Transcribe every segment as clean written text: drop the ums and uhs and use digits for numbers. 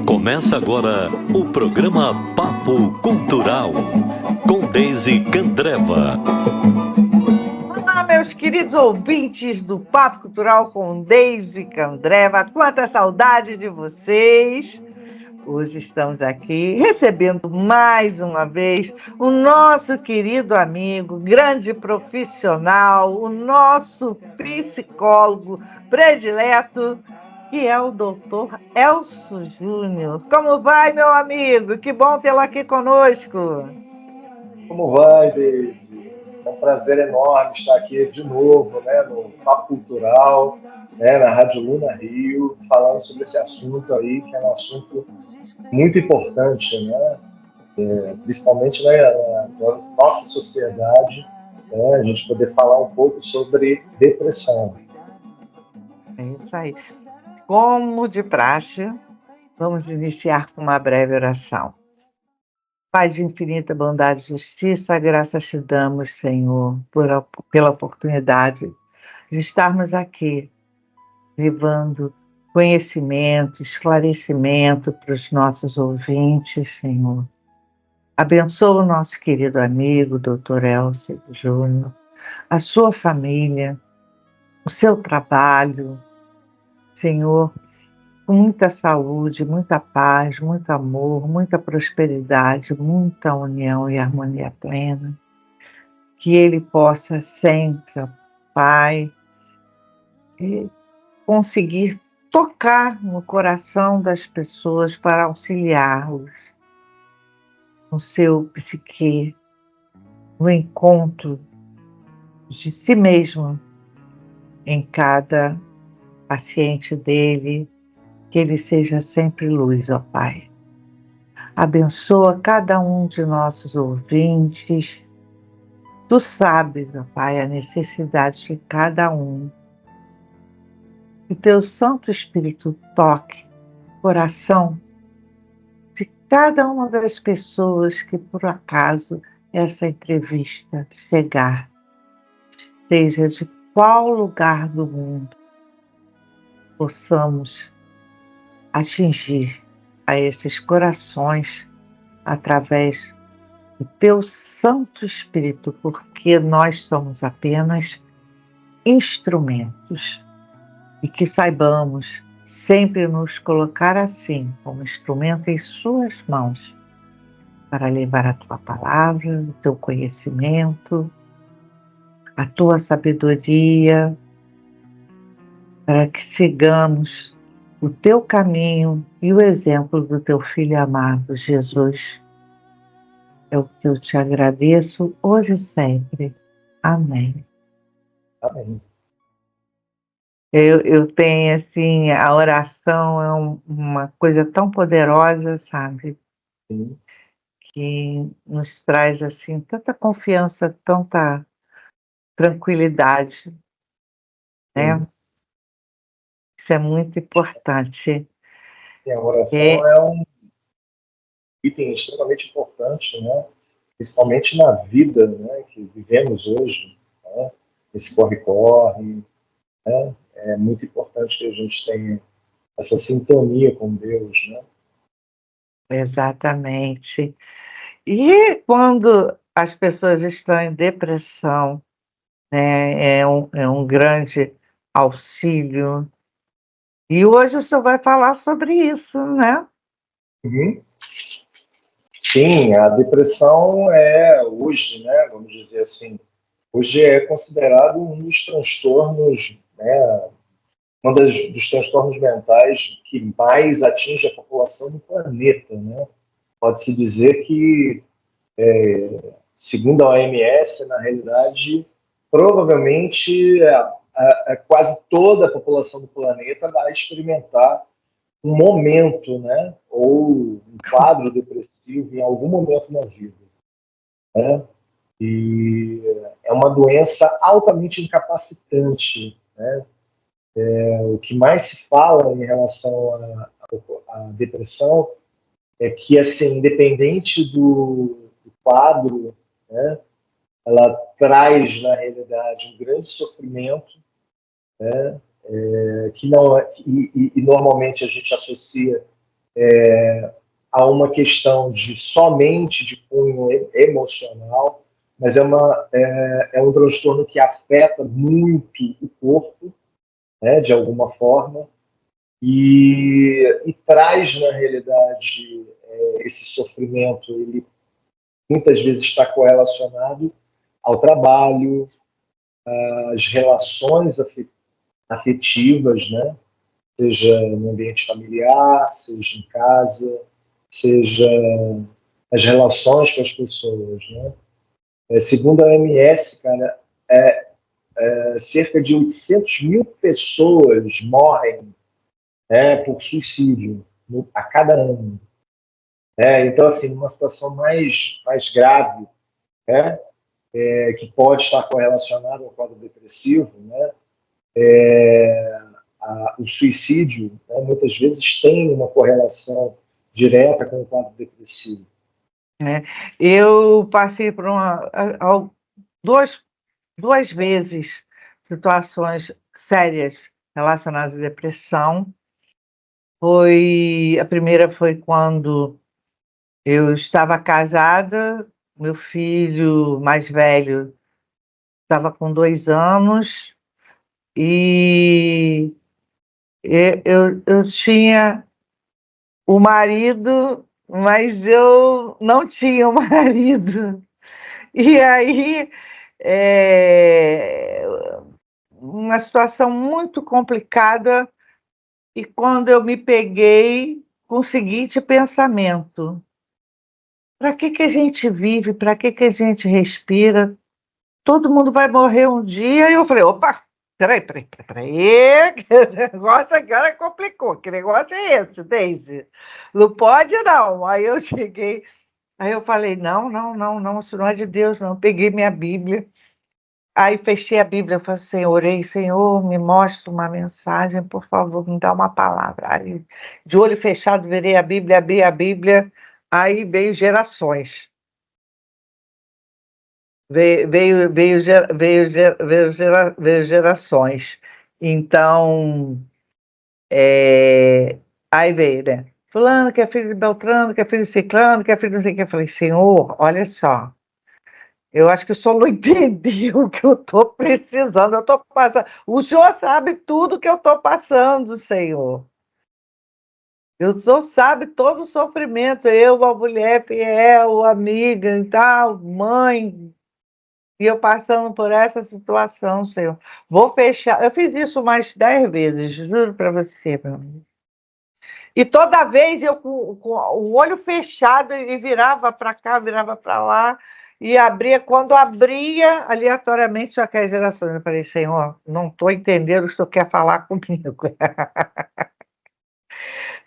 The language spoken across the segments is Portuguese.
Começa agora o programa Papo Cultural, com Deise Candreva. Olá, meus queridos ouvintes do Papo Cultural com Deise Candreva. Quanta saudade de vocês! Hoje estamos aqui recebendo mais uma vez o nosso querido amigo, grande profissional, o nosso psicólogo predileto, que é o doutor Elcio Júnior. Como vai, meu amigo? Que bom tê-lo aqui conosco. Como vai, Deise? É um prazer enorme estar aqui de novo, né, no Papo Cultural, né, na Rádio Luna Rio, falando sobre esse assunto aí, que é um assunto muito importante, né, principalmente na nossa sociedade, né, a gente poder falar um pouco sobre depressão. É isso aí. Como de praxe, vamos iniciar com uma breve oração. Pai de infinita bondade e justiça, graças te damos, Senhor, pela oportunidade de estarmos aqui, levando conhecimento, esclarecimento para os nossos ouvintes, Senhor. Abençoa o nosso querido amigo, Dr. Elcio Júnior, a sua família, o seu trabalho, Senhor, com muita saúde, muita paz, muito amor, muita prosperidade, muita união e harmonia plena. Que ele possa sempre, ó Pai, conseguir tocar no coração das pessoas para auxiliá-los no seu psique, no encontro de si mesmo em cada paciente dele, que ele seja sempre luz, ó Pai. Abençoa cada um de nossos ouvintes. Tu sabes, ó Pai, a necessidade de cada um. Que teu Santo Espírito toque o coração de cada uma das pessoas que, por acaso, essa entrevista chegar, seja de qual lugar do mundo, possamos atingir a esses corações através do teu Santo Espírito, porque nós somos apenas instrumentos. E que saibamos sempre nos colocar assim, como instrumento em suas mãos, para levar a tua palavra, o teu conhecimento, a tua sabedoria, para que sigamos o teu caminho e o exemplo do teu Filho amado, Jesus. É o que eu te agradeço hoje e sempre. Amém. Amém. Eu tenho, assim, a oração é uma coisa tão poderosa, sabe? Sim. Que nos traz, assim, tanta confiança, tanta tranquilidade, né? Sim. Isso é muito importante. E a oração É, é um item extremamente importante, né? Principalmente na vida, né, que vivemos hoje, né? Esse corre-corre, né? É muito importante que a gente tenha essa sintonia com Deus, né? exatamente. E quando as pessoas estão em depressão, né, é um grande auxílio. E hoje o senhor vai falar sobre isso, né? Uhum. Sim, a depressão é hoje, né, vamos dizer assim, hoje é considerado um dos transtornos, né, dos transtornos mentais que mais atinge a população do planeta, né? Pode-se dizer que, segundo a OMS, na realidade, provavelmente quase toda a população do planeta vai experimentar um momento, né, ou um quadro depressivo em algum momento na vida, né? E é uma doença altamente incapacitante, né? O que mais se fala em relação à depressão é que, assim, independente do quadro, né, ela traz, na realidade, um grande sofrimento, que não e normalmente a gente associa a uma questão de somente de cunho emocional, mas é um transtorno que afeta muito o corpo, né, de alguma forma, e traz, na realidade, esse sofrimento, ele muitas vezes está correlacionado ao trabalho, às relações afetivas, né? Seja no ambiente familiar, seja em casa, seja as relações com as pessoas, né? Segundo a OMS, cara, cerca de 800 mil pessoas morrem, né, por suicídio a cada ano. Então, assim, numa situação mais grave, né, que pode estar correlacionada ao quadro depressivo, né, o suicídio, né, muitas vezes tem uma correlação direta com o quadro depressivo. Eu passei por duas vezes situações sérias relacionadas à depressão. A primeira foi quando eu estava casada, meu filho mais velho estava com 2 anos e eu tinha o marido, mas eu não tinha o marido. E aí, é, uma situação muito complicada, e quando eu me peguei com o seguinte pensamento: para que a gente vive? Para que a gente respira? Todo mundo vai morrer um dia. E eu falei: opa, peraí, que negócio agora complicou. Que negócio é esse, Deise? Não pode, não. Aí eu cheguei, aí eu falei: não, não, não, não, isso não é de Deus, não. Peguei minha Bíblia, aí fechei a Bíblia, eu falei assim, orei: Senhor, me mostra uma mensagem, por favor, me dá uma palavra. Aí, de olho fechado, virei a Bíblia, abri a Bíblia, aí veio Gerações. Veio Gerações. Então, aí veio, né? Fulano que é filho de Beltrano, que é filho de Ciclano, que é filho de não sei o que. Eu falei: Senhor, olha só, eu acho que o senhor não entendeu o que eu estou precisando. Eu estou passando. O senhor sabe tudo que eu estou passando, Senhor. O senhor sabe todo o sofrimento. Eu, uma mulher fiel, amiga e tal, mãe, e eu passando por essa situação, Senhor. Vou fechar. Eu fiz isso mais 10 vezes, juro para você, meu amigo. E toda vez eu com o olho fechado e virava para cá, virava para lá, e abria. Quando abria, aleatoriamente, só que as gerações. Eu falei: Senhor, não estou entendendo o que o senhor quer falar comigo.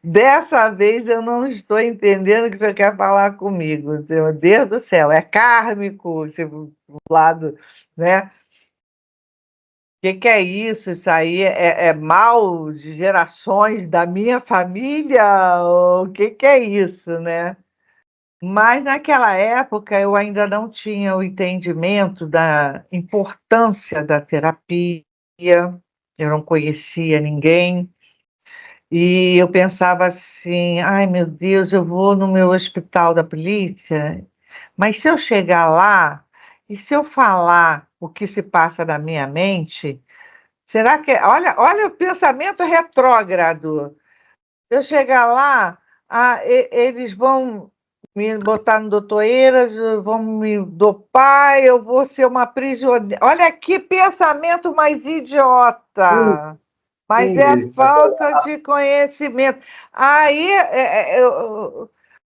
Dessa vez eu não estou entendendo o que o senhor quer falar comigo. Meu Deus do céu, é kármico esse lado, né? Que é isso? Isso aí é mal de gerações da minha família? O que é isso, né? Mas naquela época eu ainda não tinha o entendimento da importância da terapia, eu não conhecia ninguém, e eu pensava assim: ai meu Deus, eu vou no meu hospital da polícia, mas se eu chegar lá e se eu falar o que se passa na minha mente, será que. Olha o pensamento retrógrado. Eu chegar lá, eles vão me botar no doutor Eiras, vão me dopar, eu vou ser uma prisioneira. Olha que pensamento mais Sim, idiota! Mas sim, é Deise, mas falta de conhecimento. Aí,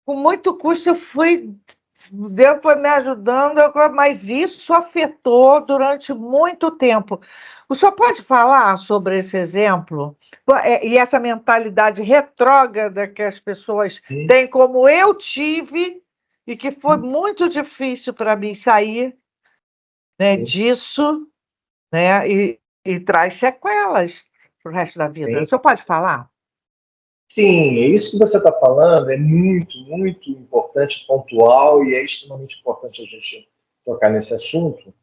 com muito custo, eu fui. Deus foi me ajudando, mas isso afetou durante muito tempo. O senhor pode falar sobre esse exemplo? E essa mentalidade retrógrada que as pessoas sim, têm, como eu tive, e que foi muito difícil para mim sair, né, sim, disso, né, e traz sequelas para o resto da vida. O sim. senhor pode falar? Sim, é isso que você está falando, é muito, muito importante, pontual, e é extremamente importante a gente tocar nesse assunto.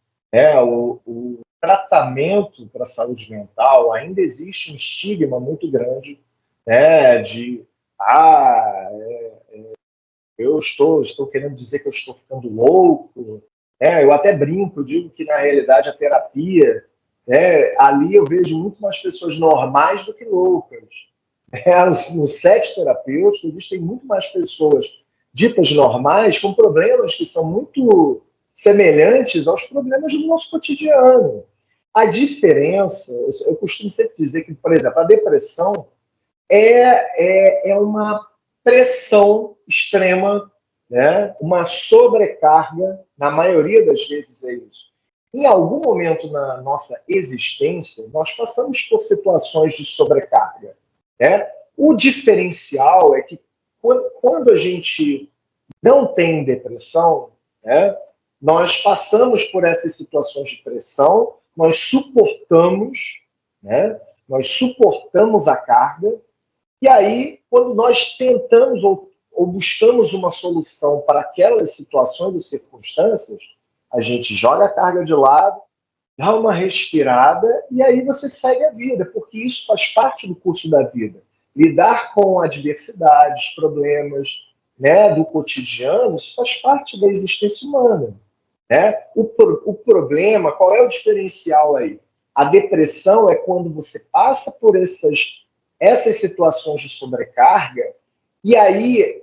tratamento para a saúde mental, ainda existe um estigma muito grande, né, de ah, eu estou querendo dizer que eu estou ficando louco. Eu até brinco, digo que na realidade a terapia, ali eu vejo muito mais pessoas normais do que loucas. No set terapêutico existem muito mais pessoas ditas normais com problemas que são muito semelhantes aos problemas do nosso cotidiano. A diferença, eu costumo sempre dizer que, por exemplo, a depressão é uma pressão extrema, né? Uma sobrecarga, na maioria das vezes é isso. Em algum momento na nossa existência, nós passamos por situações de sobrecarga, né? O diferencial é que quando a gente não tem depressão, né, nós passamos por essas situações de pressão, nós suportamos, né, nós suportamos a carga, e aí, quando nós tentamos ou buscamos uma solução para aquelas situações ou circunstâncias, a gente joga a carga de lado, dá uma respirada e aí você segue a vida, porque isso faz parte do curso da vida. Lidar com adversidades, problemas, né, do cotidiano, isso faz parte da existência humana. Né? O problema, qual é o diferencial aí? A depressão é quando você passa por essas situações de sobrecarga e aí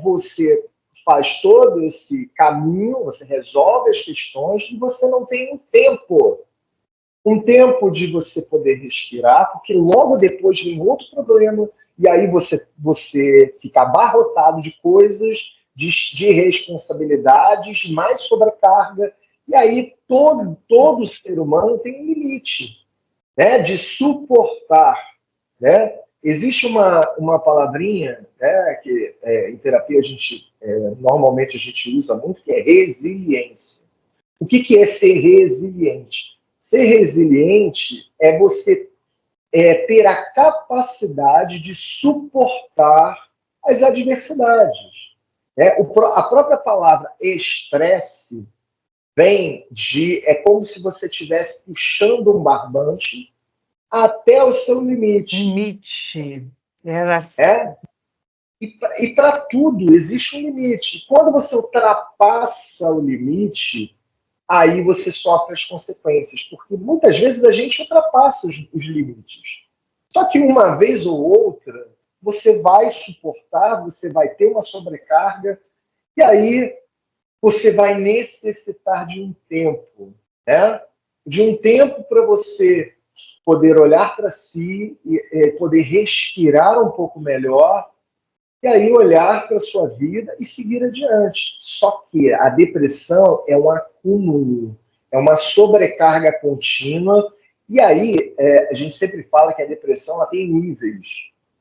você faz todo esse caminho, você resolve as questões e você não tem um tempo de você poder respirar, porque logo depois vem outro problema e aí você fica abarrotado de coisas, de responsabilidades, mais sobrecarga, e aí todo ser humano tem um limite, né, de suportar, né? Existe uma palavrinha, né, que em terapia normalmente a gente usa muito, que é resiliência. O que é ser resiliente? Ser resiliente é você ter a capacidade de suportar as adversidades. Né? A própria palavra estresse é como se você estivesse puxando um barbante até o seu limite. Limite. Era assim. E para tudo existe um limite. Quando você ultrapassa o limite, aí você sofre as consequências, porque muitas vezes a gente ultrapassa os limites. Só que uma vez ou outra, você vai suportar, você vai ter uma sobrecarga, e aí você vai necessitar de um tempo, né? De um tempo para você poder olhar para si e poder respirar um pouco melhor, e aí olhar para a sua vida e seguir adiante. Só que a depressão é um acúmulo, é uma sobrecarga contínua, e aí a gente sempre fala que a depressão ela tem níveis,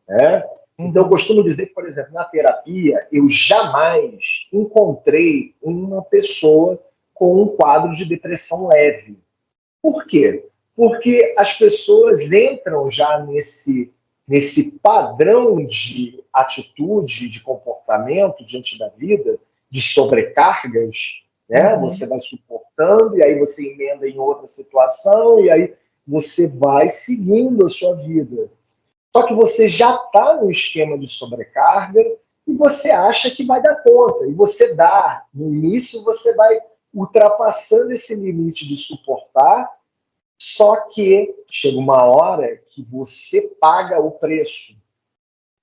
né? Então eu costumo dizer que, por exemplo, na terapia, eu jamais encontrei uma pessoa com um quadro de depressão leve. Por quê? Porque as pessoas entram já nesse padrão de atitude, de comportamento diante da vida, de sobrecargas, né? Você vai suportando, e aí você emenda em outra situação, e aí você vai seguindo a sua vida. Só que você já está no esquema de sobrecarga e você acha que vai dar conta. E você dá. No início, você vai ultrapassando esse limite de suportar, só que chega uma hora que você paga o preço.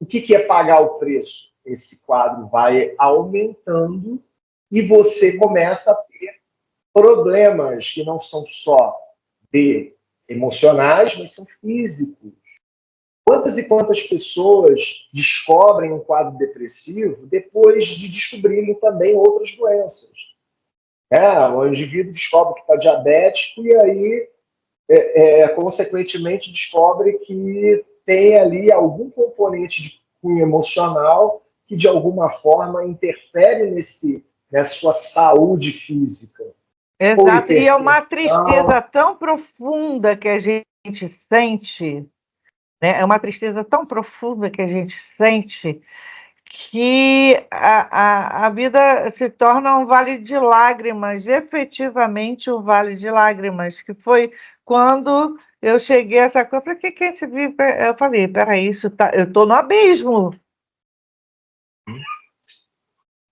O que é pagar o preço? Esse quadro vai aumentando e você começa a ter problemas que não são só emocionais, mas são físicos. Quantas e quantas pessoas descobrem um quadro depressivo depois de descobrirem também outras doenças? O indivíduo descobre que está diabético e aí consequentemente descobre que tem ali algum componente de cunho emocional que de alguma forma interfere nessa sua saúde física. Exato, e é uma tristeza tão profunda que a gente sente, né? É uma tristeza tão profunda que a gente sente que a vida se torna um vale de lágrimas, efetivamente um vale de lágrimas, que foi quando eu cheguei a essa coisa, para que a gente vive? Eu falei, peraí, eu estou no abismo.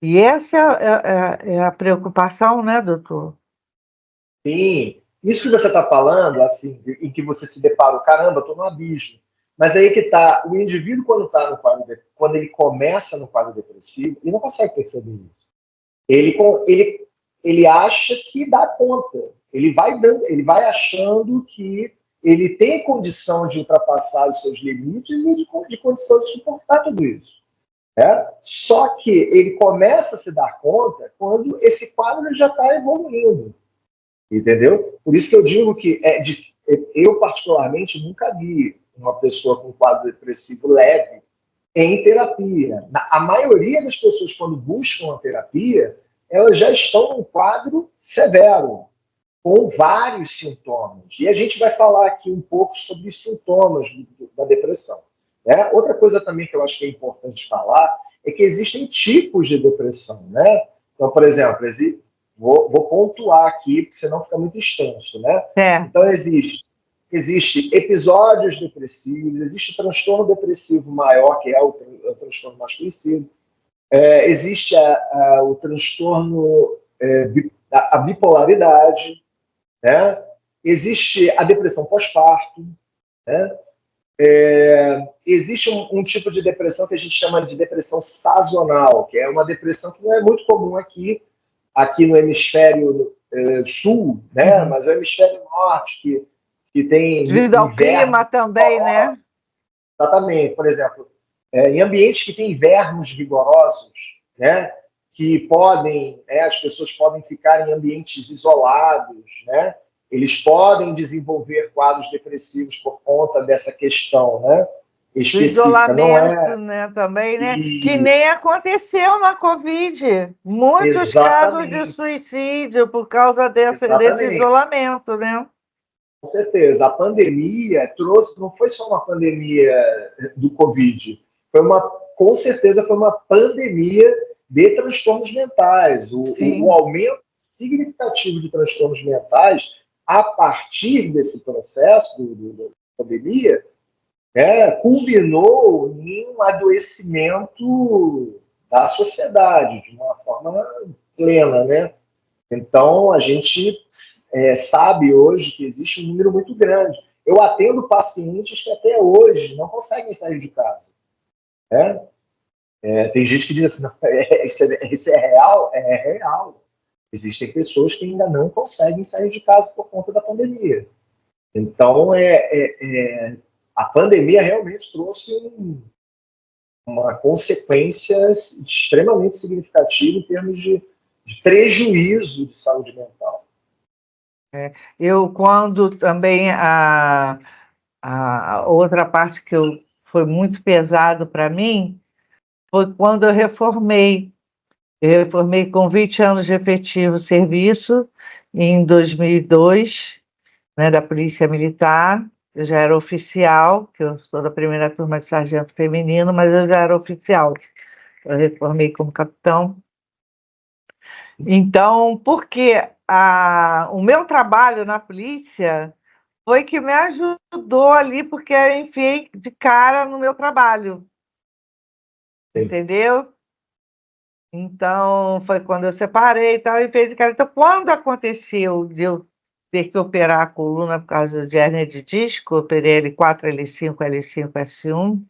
E essa é a preocupação, né, doutor? Sim, isso que você está falando, assim, em que você se depara, caramba, estou no abismo. Mas aí que está, o indivíduo quando está no quadro, quando ele começa no quadro depressivo, ele não consegue perceber isso. Ele acha que dá conta. Ele vai achando que ele tem condição de ultrapassar os seus limites e de condição de suportar tudo isso. Só que ele começa a se dar conta quando esse quadro já está evoluindo. Entendeu? Por isso que eu digo que eu, particularmente, nunca vi uma pessoa com quadro depressivo leve em terapia. A maioria das pessoas, quando buscam a terapia, elas já estão num quadro severo, com vários sintomas. E a gente vai falar aqui um pouco sobre os sintomas da depressão. Né? Outra coisa também que eu acho que é importante falar é que existem tipos de depressão. Né? Então, por exemplo, vou pontuar aqui, porque senão fica muito extenso. Né? Então, existe episódios depressivos, existe transtorno depressivo maior, que é o transtorno mais conhecido. Existe o transtorno, a bipolaridade, né? Existe a depressão pós-parto, né? Existe um tipo de depressão que a gente chama de depressão sazonal, que é uma depressão que não é muito comum aqui no hemisfério sul, né? Mas o hemisfério norte, que tem devido ao clima também, né? Exatamente. Por exemplo, em ambientes que têm invernos rigorosos, né? Que podem, as pessoas podem ficar em ambientes isolados, né? Eles podem desenvolver quadros depressivos por conta dessa questão, né? Específica. Isolamento, né, também, né? Que nem aconteceu na Covid. Muitos casos de suicídio por causa desse isolamento, né? Com certeza. A pandemia trouxe, não foi só uma pandemia do Covid, com certeza foi uma pandemia de transtornos mentais. O aumento significativo de transtornos mentais a partir desse processo da pandemia culminou em um adoecimento da sociedade de uma forma plena, né? Então, a gente sabe hoje que existe um número muito grande. Eu atendo pacientes que até hoje não conseguem sair de casa. Né? Tem gente que diz assim, não, isso é real? É real. Existem pessoas que ainda não conseguem sair de casa por conta da pandemia. Então, a pandemia realmente trouxe uma consequência extremamente significativa em termos de prejuízo de saúde mental. Eu, quando também a outra parte que foi muito pesado para mim, foi quando eu reformei. Eu reformei com 20 anos de efetivo serviço, em 2002, né, da Polícia Militar. Eu já era oficial, que eu sou da primeira turma de sargento feminino, mas eu já era oficial. Eu reformei como capitão. Então, porque o meu trabalho na polícia foi que me ajudou ali, porque eu enfiei de cara no meu trabalho. Sim. Entendeu? Então, foi quando eu separei e tal, e fez de cara. Então, quando aconteceu de eu ter que operar a coluna por causa de hérnia de disco, operei L4, L5, L5, S1,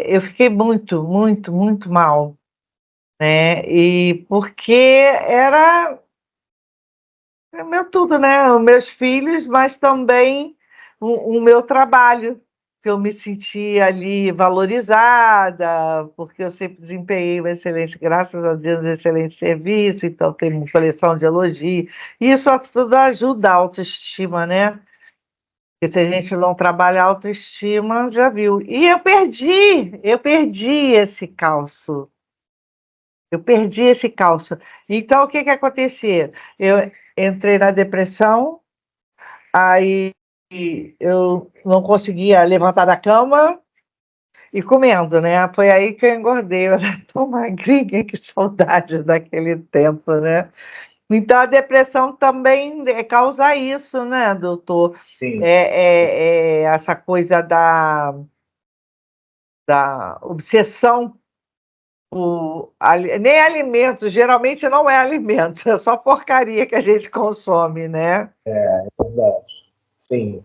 eu fiquei muito, muito, muito mal, né? E porque era o meu tudo, né? Os meus filhos, mas também o meu trabalho, que eu me senti ali valorizada, porque eu sempre desempenhei um excelente, graças a Deus, um excelente serviço, então tem uma coleção de elogios. E isso tudo ajuda a autoestima, né? Porque se a gente não trabalha a autoestima, já viu. E eu perdi esse calço. Eu perdi esse calço. Então, o que acontecia? Eu entrei na depressão, aí eu não conseguia levantar da cama e comendo, né? Foi aí que eu engordei. Eu era tão magrinha, que saudade daquele tempo, né? Então, a depressão também causa isso, né, doutor? Sim, Essa coisa da obsessão por nem alimento, geralmente não é alimento, é só porcaria que a gente consome, né? é verdade. Sim.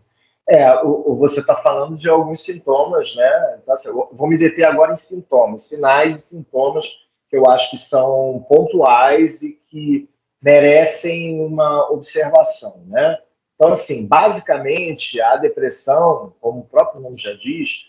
Você está falando de alguns sintomas, né? Então, assim, eu vou me deter agora em sintomas, sinais e sintomas que eu acho que são pontuais e que merecem uma observação, né? Então, assim, basicamente, a depressão, como o próprio nome já diz,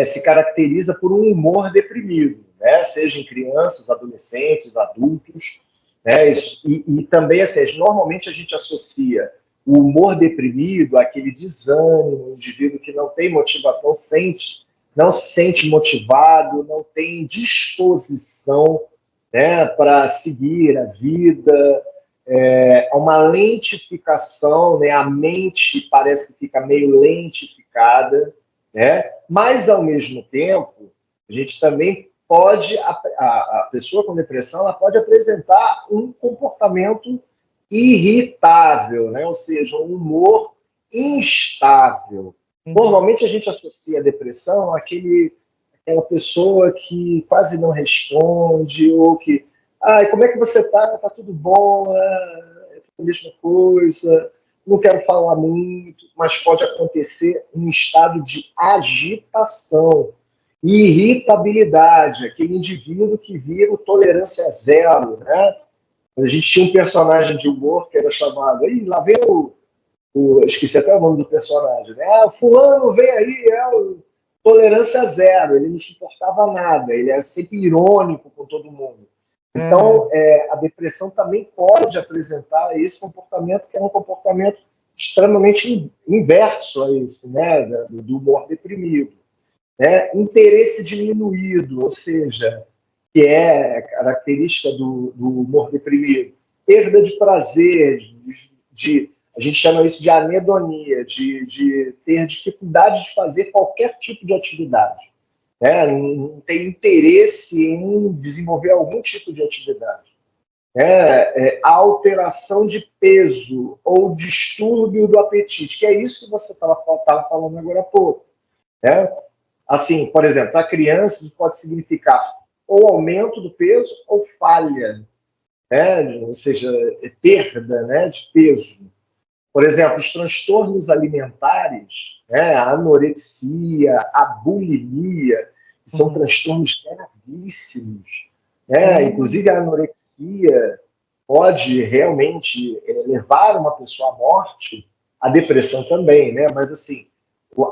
se caracteriza por um humor deprimido, né? Seja em crianças, adolescentes, adultos, né? E também, assim, normalmente a gente associa o humor deprimido, aquele desânimo, o indivíduo que não tem motivação, não se sente motivado, não tem disposição, né, para seguir a vida, uma lentificação, né, a mente parece que fica meio lentificada, né, mas ao mesmo tempo, a gente também pode, a pessoa com depressão, ela pode apresentar um comportamento irritável, né? Ou seja, um humor instável. Normalmente a gente associa a depressão àquela pessoa que quase não responde, ou que, como é que você está? Está tudo bom? É a mesma coisa, não quero falar muito, mas pode acontecer um estado de agitação e irritabilidade, aquele indivíduo que vira tolerância zero, né? A gente tinha um personagem de humor que era chamado. Lá vem esqueci até o nome do personagem, né? O fulano vem aí, o tolerância zero. Ele não se importava nada, ele era sempre irônico com todo mundo. Então, a depressão também pode apresentar esse comportamento, que é um comportamento extremamente inverso a esse, né? Do humor deprimido. Né? Interesse diminuído, ou seja, que é característica do humor deprimido. Perda de prazer, a gente chama isso de anedonia, de ter dificuldade de fazer qualquer tipo de atividade. Né? Não tem interesse em desenvolver algum tipo de atividade. A alteração de peso ou distúrbio do apetite, que é isso que você estava falando agora há pouco. Né? Assim, por exemplo, para crianças isso pode significar ou aumento do peso ou falha, né? Ou seja, perda, né, de peso. Por exemplo, os transtornos alimentares, né, a anorexia, a bulimia, que são transtornos gravíssimos. Né? Inclusive, a anorexia pode realmente levar uma pessoa à morte, a depressão também, né? Mas, assim,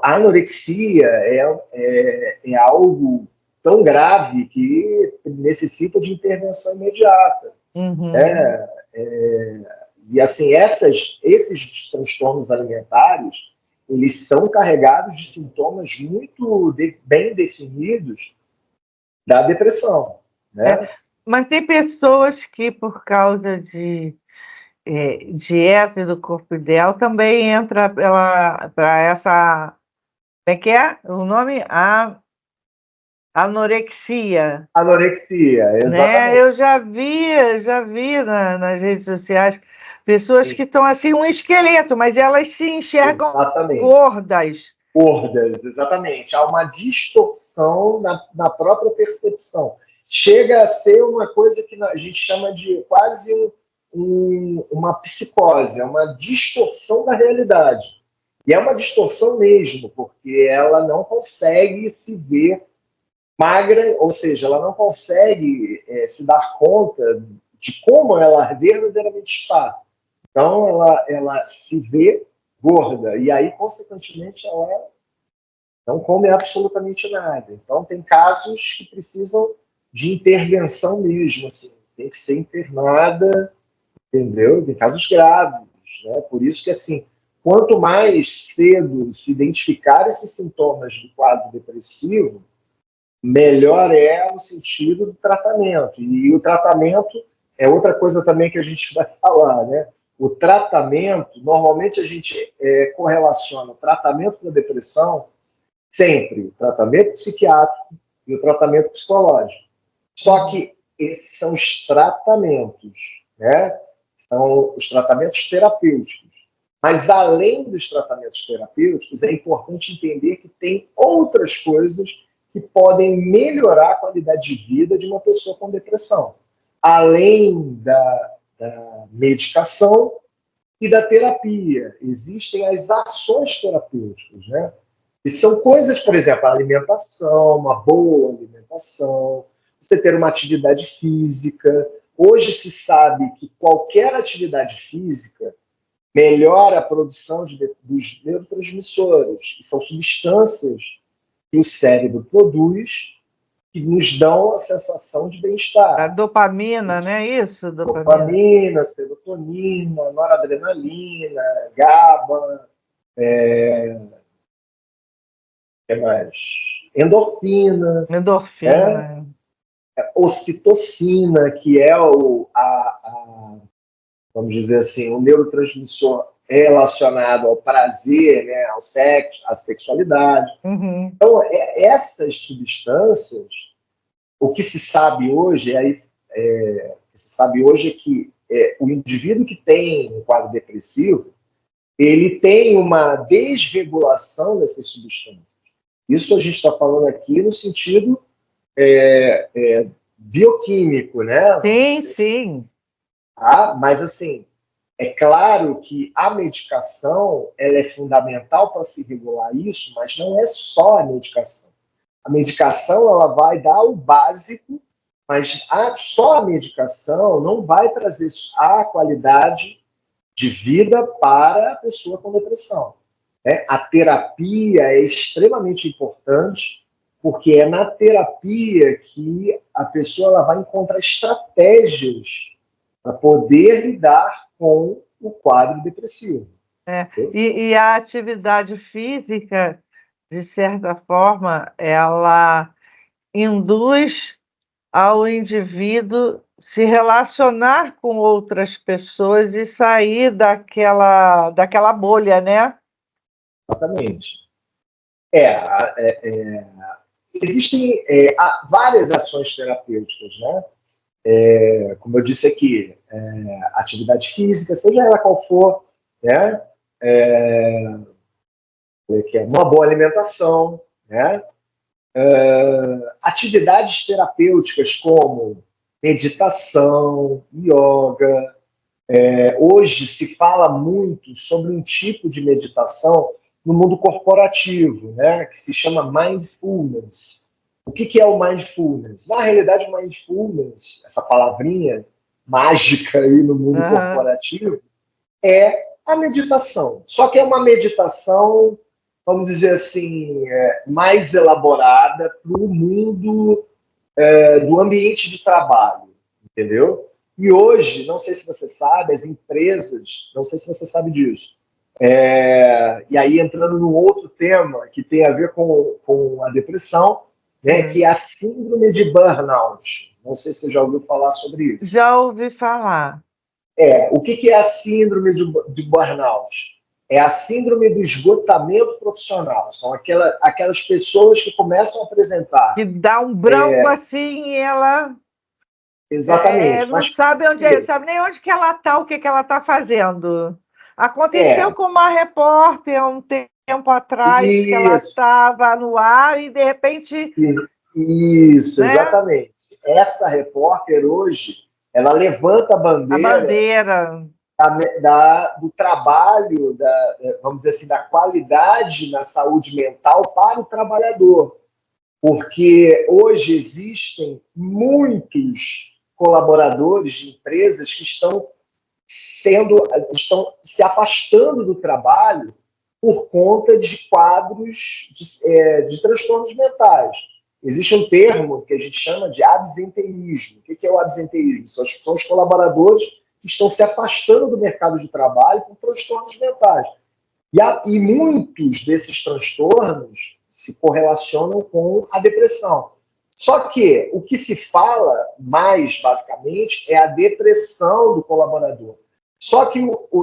a anorexia é algo tão grave que necessita de intervenção imediata. Né? E, assim, esses transtornos alimentares, eles são carregados de sintomas muito bem definidos da depressão. Né? Mas tem pessoas que, por causa de dieta do corpo ideal, também entra para essa. Como é que é o nome? A anorexia. Anorexia, exatamente. Né? Eu já vi nas redes sociais pessoas que estão assim, um esqueleto, mas elas se enxergam gordas. Gordas, exatamente. Há uma distorção na própria percepção. Chega a ser uma coisa que a gente chama de quase uma psicose, é uma distorção da realidade. E é uma distorção mesmo, porque ela não consegue se ver magra, ou seja, ela não consegue se dar conta de como ela verdadeiramente está. Então, ela se vê gorda, e aí, consequentemente, ela não come absolutamente nada. Então, tem casos que precisam de intervenção mesmo, assim, tem que ser internada, entendeu? Tem casos graves, né? Por isso que, assim, quanto mais cedo se identificar esses sintomas do quadro depressivo, melhor é no sentido do tratamento. E o tratamento é outra coisa também que a gente vai falar, né? O tratamento, normalmente a gente correlaciona o tratamento da depressão sempre, o tratamento psiquiátrico e o tratamento psicológico. Só que esses são os tratamentos, né? São os tratamentos terapêuticos. Mas, além dos tratamentos terapêuticos, é importante entender que tem outras coisas que podem melhorar a qualidade de vida de uma pessoa com depressão. Além da medicação e da terapia. Existem as ações terapêuticas, né? E são coisas, por exemplo, a alimentação, uma boa alimentação, você ter uma atividade física. Hoje se sabe que qualquer atividade física melhora a produção dos neurotransmissores, que são substâncias que o cérebro produz que nos dão a sensação de A bem-estar. dopamina, né? Isso, dopamina. Dopamina, serotonina, noradrenalina, GABA, que mais? Endorfina, Endorfina. ocitocina, que é vamos dizer assim, o neurotransmissor relacionado ao prazer, né, ao sexo, à sexualidade. Uhum. Então, essas substâncias, o que se sabe hoje é que o indivíduo que tem um quadro depressivo, ele tem uma desregulação dessas substâncias. Isso a gente está falando aqui no sentido bioquímico, né? Sim, sim. Mas, assim, é claro que a medicação ela é fundamental para se regular isso, mas não é só a medicação. A medicação ela vai dar o básico, mas só a medicação não vai trazer a qualidade de vida para a pessoa com depressão. Né? A terapia é extremamente importante, porque é na terapia que a pessoa ela vai encontrar estratégias para poder lidar com o quadro depressivo. E a atividade física, de certa forma, ela induz ao indivíduo se relacionar com outras pessoas e sair daquela bolha, né? Exatamente. Existem várias ações terapêuticas, né? Como eu disse aqui, atividade física, seja ela qual for, né? Uma boa alimentação, né? Atividades terapêuticas como meditação, yoga. Hoje se fala muito sobre um tipo de meditação no mundo corporativo, né? Que se chama mindfulness. O que é o mindfulness? Na realidade, o mindfulness, essa palavrinha mágica aí no mundo corporativo, é a meditação. Só que é uma meditação, vamos dizer assim, mais elaborada para o mundo do ambiente de trabalho, entendeu? E hoje, não sei se você sabe, as empresas, não sei se você sabe disso, e aí entrando num outro tema que tem a ver com a depressão, né, que é a síndrome de burnout. Não sei se você já ouviu falar sobre isso. Já ouvi falar. O que é a síndrome de burnout? É a síndrome do esgotamento profissional. São aquelas pessoas que começam a apresentar. Que dá um branco assim e ela... Exatamente. Não sabe sabe nem onde que ela está, o que ela está fazendo. Aconteceu com uma repórter há um tempo atrás, que ela estava no ar e, de repente... Isso, né? Exatamente. Essa repórter, hoje, ela levanta a bandeira do trabalho, vamos dizer assim, da qualidade na saúde mental para o trabalhador. Porque hoje existem muitos colaboradores de empresas que estão se afastando do trabalho por conta de quadros de transtornos mentais. Existe um termo que a gente chama de absenteísmo. O que é o absenteísmo? São os colaboradores que estão se afastando do mercado de trabalho por transtornos mentais. E muitos desses transtornos se correlacionam com a depressão. Só que o que se fala mais, basicamente, é a depressão do colaborador. Só que,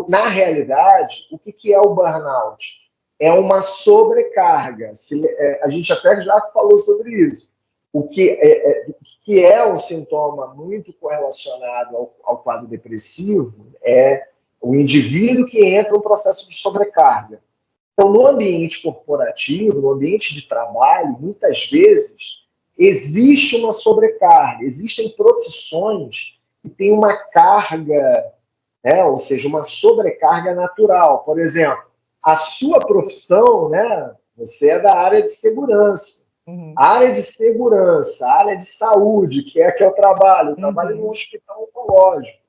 na realidade, o que é o burnout? É uma sobrecarga. A gente até já falou sobre isso. que é um sintoma muito correlacionado ao quadro depressivo é o indivíduo que entra no processo de sobrecarga. Então, no ambiente corporativo, no ambiente de trabalho, muitas vezes existe uma sobrecarga, existem profissões que têm uma carga, né, ou seja, uma sobrecarga natural. Por exemplo, a sua profissão, né, você é da área de segurança. A área de segurança, a área de saúde, que é eu trabalho num hospital oncológico.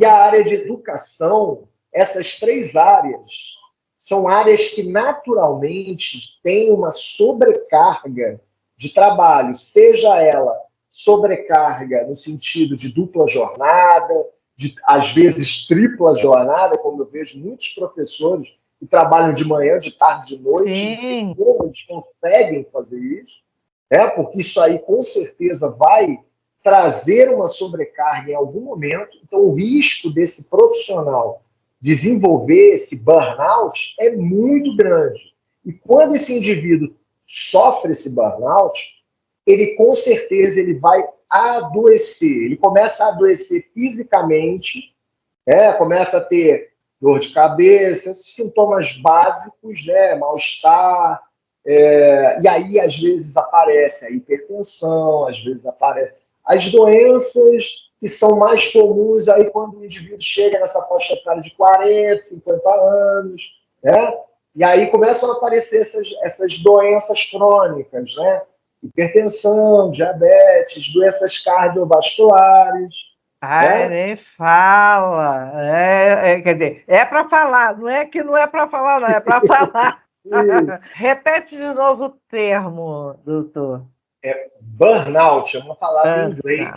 E a área de educação, essas três áreas são áreas que naturalmente têm uma sobrecarga de trabalho, seja ela sobrecarga no sentido de dupla jornada, de, às vezes, tripla jornada, como eu vejo muitos professores que trabalham de manhã, de tarde, de noite, e não sei como eles conseguem fazer isso, né? Porque isso aí, com certeza, vai trazer uma sobrecarga em algum momento. Então, o risco desse profissional desenvolver esse burnout é muito grande. E quando esse indivíduo sofre esse burnout, ele com certeza ele vai adoecer. Ele começa a adoecer fisicamente, começa a ter dor de cabeça, esses sintomas básicos, né? Mal-estar, e aí às vezes aparece a hipertensão, às vezes aparece as doenças que são mais comuns aí quando o indivíduo chega nessa faixa etária de 40, 50 anos, né? E aí começam a aparecer essas doenças crônicas, né? Hipertensão, diabetes, doenças cardiovasculares. Ai, nem fala. Quer dizer, é para falar, não é que não é para falar, não, é para falar. Repete de novo o termo, doutor. Burnout, é uma palavra em inglês.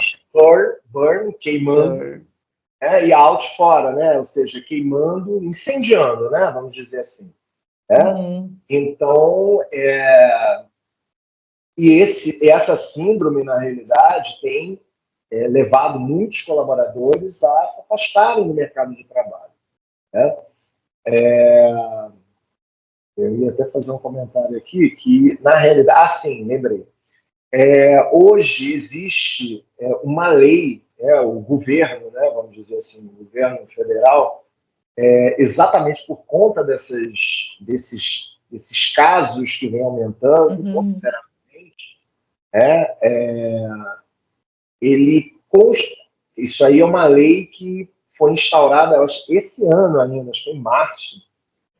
Burn, queimando, e out, fora, né? Ou seja, queimando, incendiando, né? Vamos dizer assim. Então, essa síndrome, na realidade, tem levado muitos colaboradores a se afastarem do mercado de trabalho. Né? Eu ia até fazer um comentário aqui, que, na realidade, lembrei. Hoje existe uma lei, o governo, né, vamos dizer assim, o governo federal, exatamente por conta desses casos que vem aumentando consideravelmente, isso aí é uma lei que foi instaurada esse ano ainda, acho que em março,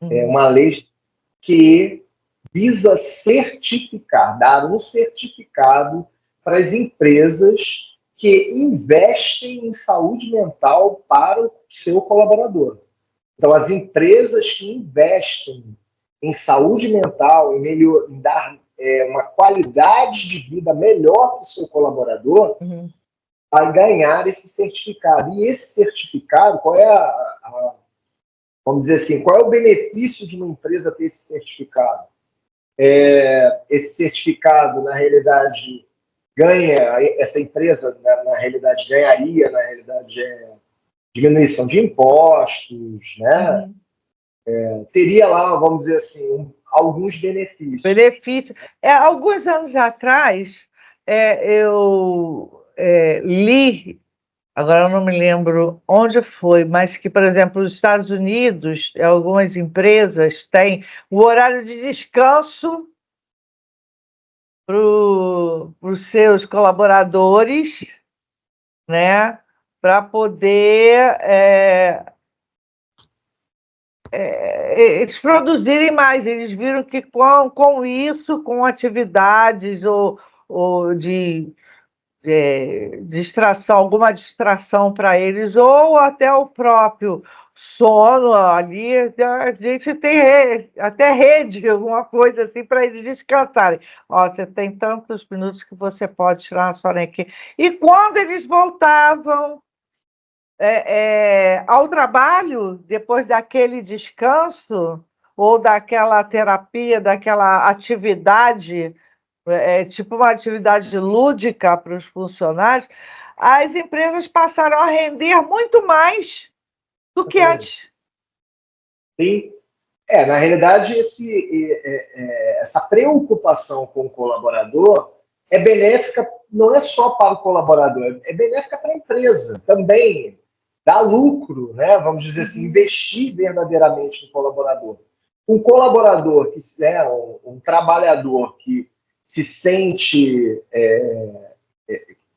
uma lei que visa certificar, dar um certificado para as empresas que investem em saúde mental para o seu colaborador. Então, as empresas que investem em saúde mental, em dar uma qualidade de vida melhor para o seu colaborador, vai ganhar esse certificado. E esse certificado, qual é vamos dizer assim, qual é o benefício de uma empresa ter esse certificado? Esse certificado, na realidade, essa empresa, na realidade, ganharia, na realidade, diminuição de impostos, né? Teria lá, vamos dizer assim, alguns benefícios. Alguns anos atrás, eu li, agora eu não me lembro onde foi, mas que, por exemplo, nos Estados Unidos, algumas empresas têm o horário de descanso para os seus colaboradores, né, para poder eles produzirem mais. Eles viram que com isso, com atividades ou de distração, alguma distração para eles, ou até o próprio sono ali, a gente tem até rede, alguma coisa assim, para eles descansarem. Ó, você tem tantos minutos que você pode tirar a sonequinha. E quando eles voltavam ao trabalho, depois daquele descanso, ou daquela terapia, daquela atividade, tipo uma atividade lúdica para os funcionários, as empresas passaram a render muito mais do que antes. Sim. Na realidade, essa preocupação com o colaborador é benéfica não é só para o colaborador, é benéfica para a empresa também. Dá lucro, né? Vamos dizer assim, investir verdadeiramente no colaborador. Um colaborador, um trabalhador que se sente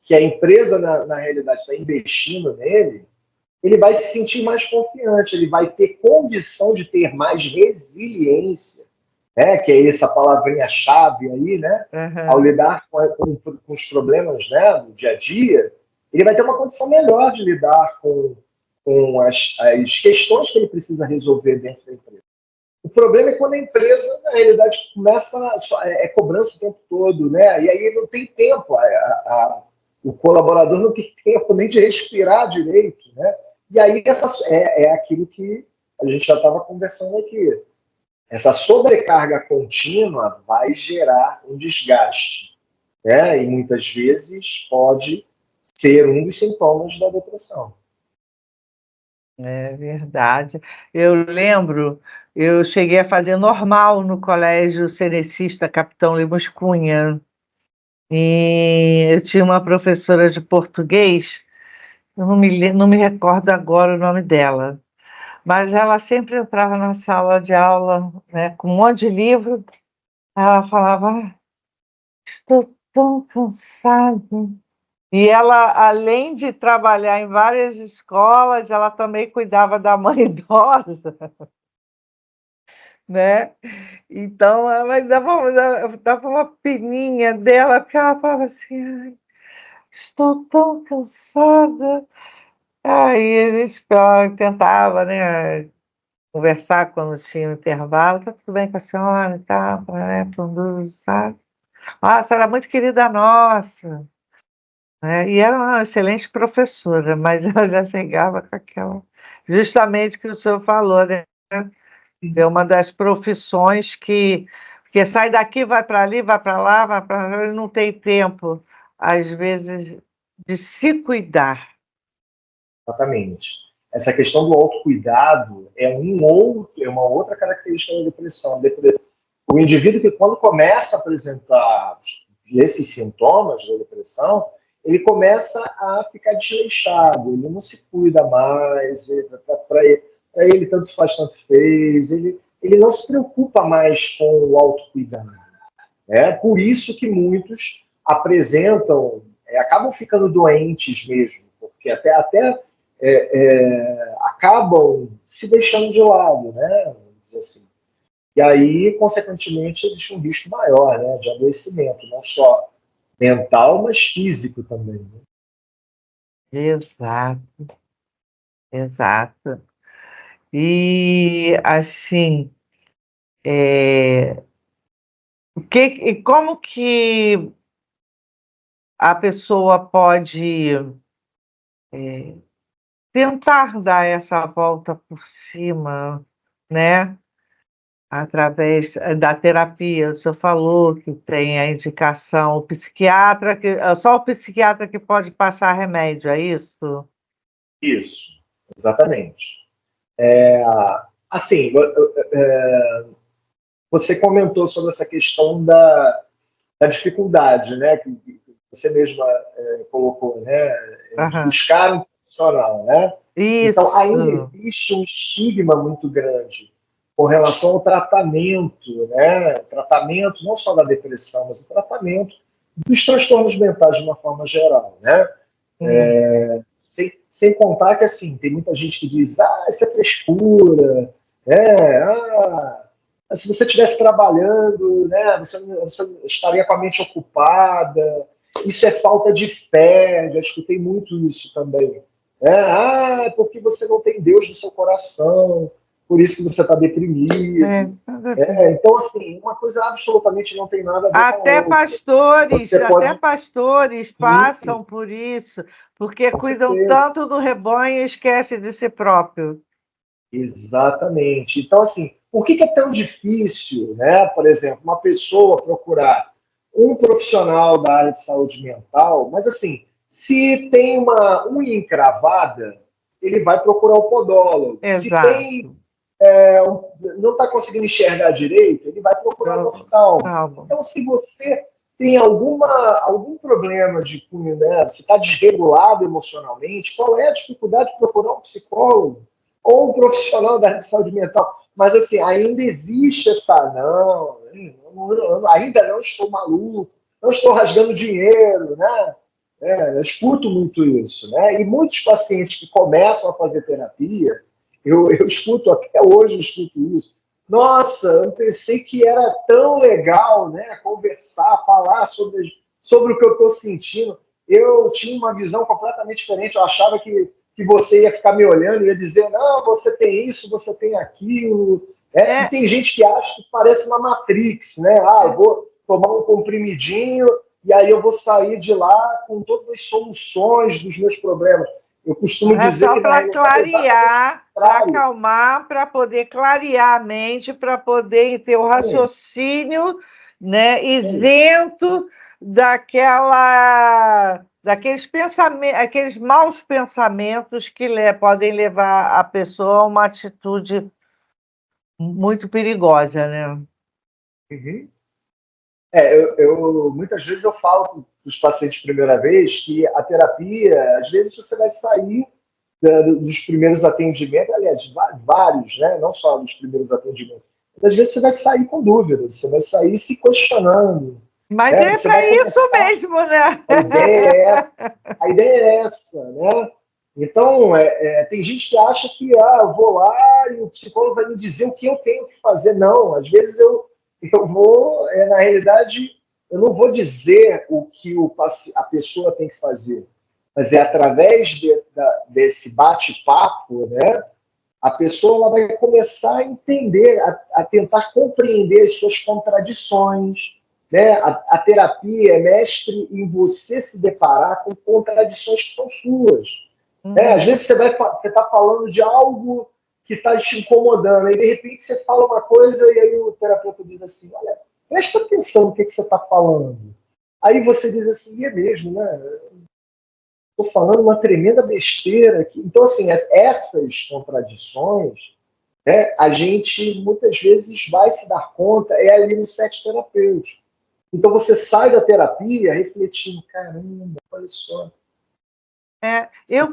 que a empresa, na realidade, está investindo nele, ele vai se sentir mais confiante, ele vai ter condição de ter mais resiliência, né? Que é essa palavrinha-chave aí, né? Ao lidar com os problemas, né, do dia a dia, ele vai ter uma condição melhor de lidar com as questões que ele precisa resolver dentro da empresa. O problema é quando a empresa, na realidade, começa cobrança o tempo todo, né? E aí não tem tempo, o colaborador não tem tempo nem de respirar direito, né? E aí é aquilo que a gente já estava conversando aqui. Essa sobrecarga contínua vai gerar um desgaste, né? E muitas vezes pode ser um dos sintomas da depressão. É verdade. Eu lembro, eu cheguei a fazer normal no colégio Cenecista Capitão Lemos Cunha. E eu tinha uma professora de português, eu não me recordo agora o nome dela, mas ela sempre entrava na sala de aula, né, com um monte de livro. Ela falava: "Ah, estou tão cansada." E ela, além de trabalhar em várias escolas, ela também cuidava da mãe idosa, né? Então, mas dava uma peninha dela, porque ela falava assim: "Ai, estou tão cansada." Aí a gente tentava, né, conversar quando tinha um intervalo. "Tá tudo bem com a senhora e tal, né, sabe? Ah, a senhora é muito querida nossa." E era uma excelente professora, mas ela já chegava com aquela, justamente o que o senhor falou, né? É uma das profissões que sai daqui, vai para ali, vai para lá, vai para lá, e não tem tempo, às vezes, de se cuidar. Exatamente. Essa questão do autocuidado é uma outra característica da depressão. O indivíduo que, quando começa a apresentar esses sintomas da depressão, ele começa a ficar desleixado, ele não se cuida mais, para ele tanto faz, tanto fez, ele não se preocupa mais com o autocuidado. É por isso que muitos apresentam, acabam ficando doentes mesmo, porque até acabam se deixando de lado, né? Vamos dizer assim. E aí, consequentemente, existe um risco maior, né, de adoecimento, não só mental, mas físico também. Né? Exato, exato. E, assim, como que a pessoa pode tentar dar essa volta por cima, né? Através da terapia. O senhor falou que tem a indicação, o psiquiatra, só o psiquiatra que pode passar remédio, é isso? Isso, exatamente. Assim, você comentou sobre essa questão da dificuldade, né, que você mesma colocou, né, de Aham. buscar um profissional, né? Então, ainda Isso. existe um estigma muito grande com relação ao tratamento, né? Tratamento não só da depressão, mas o tratamento dos transtornos mentais de uma forma geral, né? Hum. Sem contar que, assim, tem muita gente que diz, isso é frescura, se você estivesse trabalhando, né, você estaria com a mente ocupada, isso é falta de fé, já escutei muito isso também. Porque você não tem Deus no seu coração, por isso que você está deprimido. Então, assim, uma coisa absolutamente não tem nada a ver com a Até outra. pastores, Você até pode... pastores passam por isso, porque Com cuidam certeza. tanto do rebanho e esquecem de si próprio. Exatamente. Então, assim, por que é tão difícil, né, por exemplo, uma pessoa procurar um profissional da área de saúde mental, mas, assim, se tem uma unha encravada, ele vai procurar o podólogo. Se tem, Exato. não está conseguindo enxergar direito, ele vai procurar o oftalmo. Calma. Então, se você tem algum problema de cunho, né? Você está desregulado emocionalmente, qual é a dificuldade de procurar um psicólogo ou um profissional da área de saúde mental? Mas, assim, ainda existe essa, ainda não estou maluco, não estou rasgando dinheiro, né? Eu escuto muito isso, né? E muitos pacientes que começam a fazer terapia, eu escuto, até hoje eu escuto isso. Nossa, eu pensei que era tão legal, né? Conversar, falar sobre o que eu estou sentindo. Eu tinha uma visão completamente diferente. Eu achava que você ia ficar me olhando e ia dizer, não, você tem isso, você tem aquilo. E tem gente que acha que parece uma Matrix, né? Eu vou tomar um comprimidinho e aí eu vou sair de lá com todas as soluções dos meus problemas. Eu costumo dizer só que para clarear, para acalmar, para poder clarear a mente, para poder ter o raciocínio, né, isento daqueles pensamentos, aqueles maus pensamentos que podem levar a pessoa a uma atitude muito perigosa, né? Uhum. Muitas vezes eu falo para os pacientes primeira vez que a terapia, às vezes você vai sair dos primeiros atendimentos, aliás, vários, né? Não só dos primeiros atendimentos. Mas às vezes você vai sair com dúvidas, você vai sair se questionando. Mas né? é para isso mesmo, né? A ideia é essa, né? Então, tem gente que acha que eu vou lá e o psicólogo vai me dizer o que eu tenho que fazer. Não, às vezes eu vou, na realidade, eu não vou dizer o que a pessoa tem que fazer, mas é através desse bate-papo, né? A pessoa ela vai começar a entender, a tentar compreender as suas contradições, né? A terapia é mestre em você se deparar com contradições que são suas. Às vezes você está falando de algo que está te incomodando, e de repente você fala uma coisa e aí o terapeuta diz assim, olha, presta atenção no que você está falando. Aí você diz assim, é mesmo, né? Estou falando uma tremenda besteira aqui. Então, assim, essas contradições, né, a gente muitas vezes vai se dar conta, ali no set terapêutico. Então, você sai da terapia refletindo, caramba, olha só.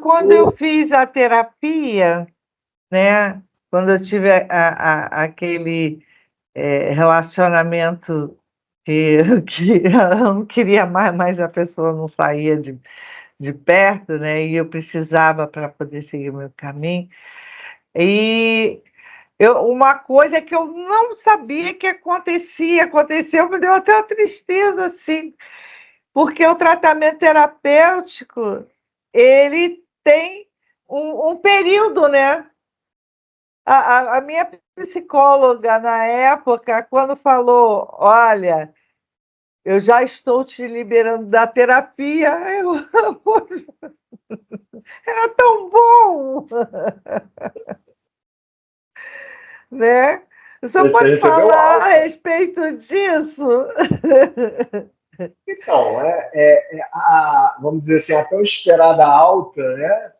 Quando eu fiz a terapia, né, quando eu tive aquele relacionamento que eu não queria mais, mas a pessoa não saía de perto, né, e eu precisava para poder seguir o meu caminho. E uma coisa que eu não sabia que aconteceu, me deu até uma tristeza, assim, porque o tratamento terapêutico, ele tem um período, né? A minha psicóloga, na época, quando falou, olha, eu já estou te liberando da terapia, era tão bom, né? Você pode falar a respeito disso? Então, vamos dizer assim, a tão esperada alta, né?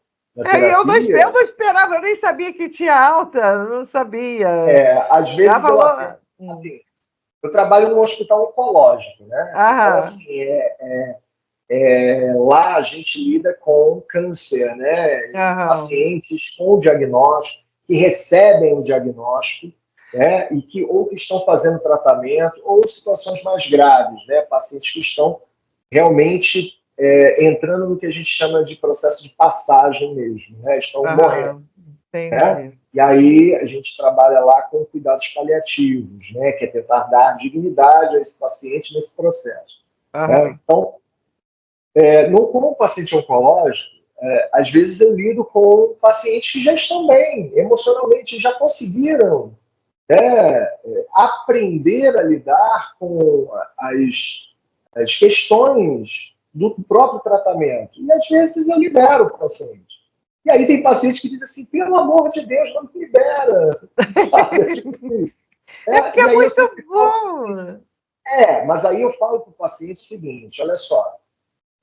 Eu não esperava, eu nem sabia que tinha alta, eu não sabia. Às vezes assim, eu trabalho num hospital oncológico, né? Então, assim, lá a gente lida com câncer, né? Pacientes com diagnóstico, que recebem o diagnóstico, né? E que ou que estão fazendo tratamento, ou situações mais graves, né? Pacientes que estão realmente entrando no que a gente chama de processo de passagem mesmo, né? Estão morrendo. Né? E aí a gente trabalha lá com cuidados paliativos, né? Que é tentar dar dignidade a esse paciente nesse processo. Né? Então, como paciente oncológico, às vezes eu lido com pacientes que já estão bem, emocionalmente, já conseguiram aprender a lidar com as questões do próprio tratamento. E às vezes eu libero o paciente. E aí tem pacientes que dizem assim, pelo amor de Deus, não me libera. Sabe? Porque é muito bom. Mas aí eu falo para o paciente o seguinte, olha só,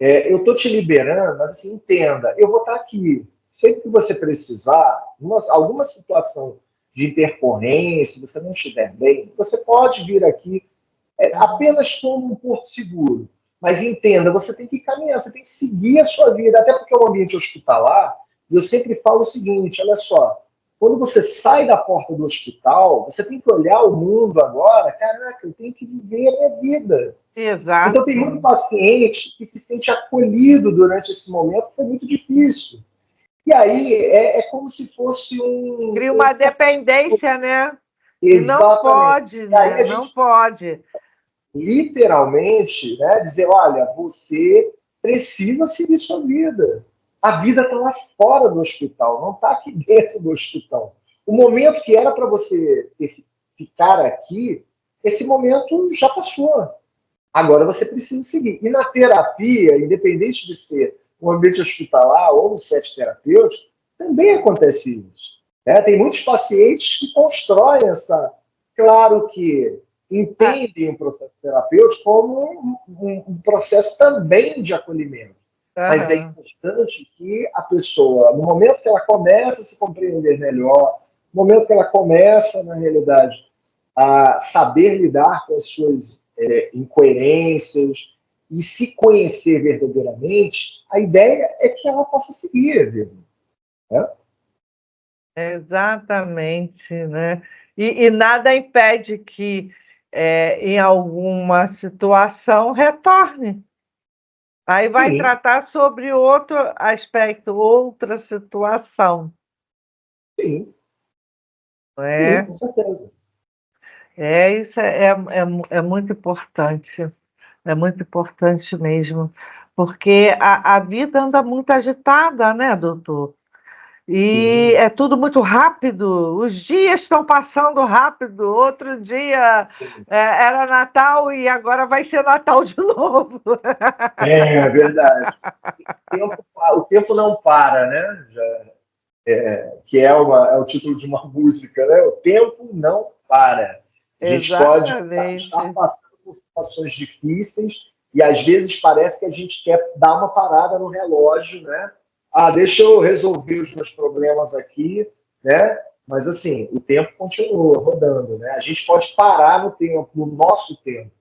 eu estou te liberando, mas assim, entenda, eu vou estar aqui. Sempre que você precisar, alguma situação de intercorrência, se você não estiver bem, você pode vir aqui apenas como um porto seguro. Mas entenda, você tem que caminhar, você tem que seguir a sua vida, até porque é um ambiente hospitalar, e eu sempre falo o seguinte, olha só, quando você sai da porta do hospital, você tem que olhar o mundo agora, caraca, eu tenho que viver a minha vida. Exato. Então tem muito paciente que se sente acolhido durante esse momento, que foi muito difícil. E aí é como se fosse Cria uma dependência, né? E não Exatamente. pode, E aí né? a Não gente pode. literalmente, né, dizer, olha, você precisa seguir sua vida. A vida está lá fora do hospital, não está aqui dentro do hospital. O momento que era para você ficar aqui, esse momento já passou. Agora você precisa seguir. E na terapia, independente de ser um ambiente hospitalar ou no set terapêutico, também acontece isso. Né? Tem muitos pacientes que constroem essa. Claro que entendem o processo terapêutico como um processo também de acolhimento. Mas é importante que a pessoa, no momento que ela começa a se compreender melhor, no momento que ela começa, na realidade, a saber lidar com as suas incoerências e se conhecer verdadeiramente, a ideia é que ela possa seguir, viu? Né? Exatamente, né? E nada impede que, em alguma situação, retorne. Aí vai Sim, tratar sobre outro aspecto, outra situação, sim, não sim, é? com certeza. Isso é muito importante mesmo, porque a vida anda muito agitada, né, doutor? E Sim, é tudo muito rápido, os dias estão passando rápido. Outro dia sim. era Natal e agora vai ser Natal de novo. É verdade. O tempo não para, né? Que é o título de uma música, né? O tempo não para. A gente pode estar Exatamente. passando por situações difíceis e às vezes parece que a gente quer dar uma parada no relógio, né? Ah, deixa eu resolver os meus problemas aqui, né? Mas assim, o tempo continua rodando, né? A gente pode parar no tempo, no nosso tempo.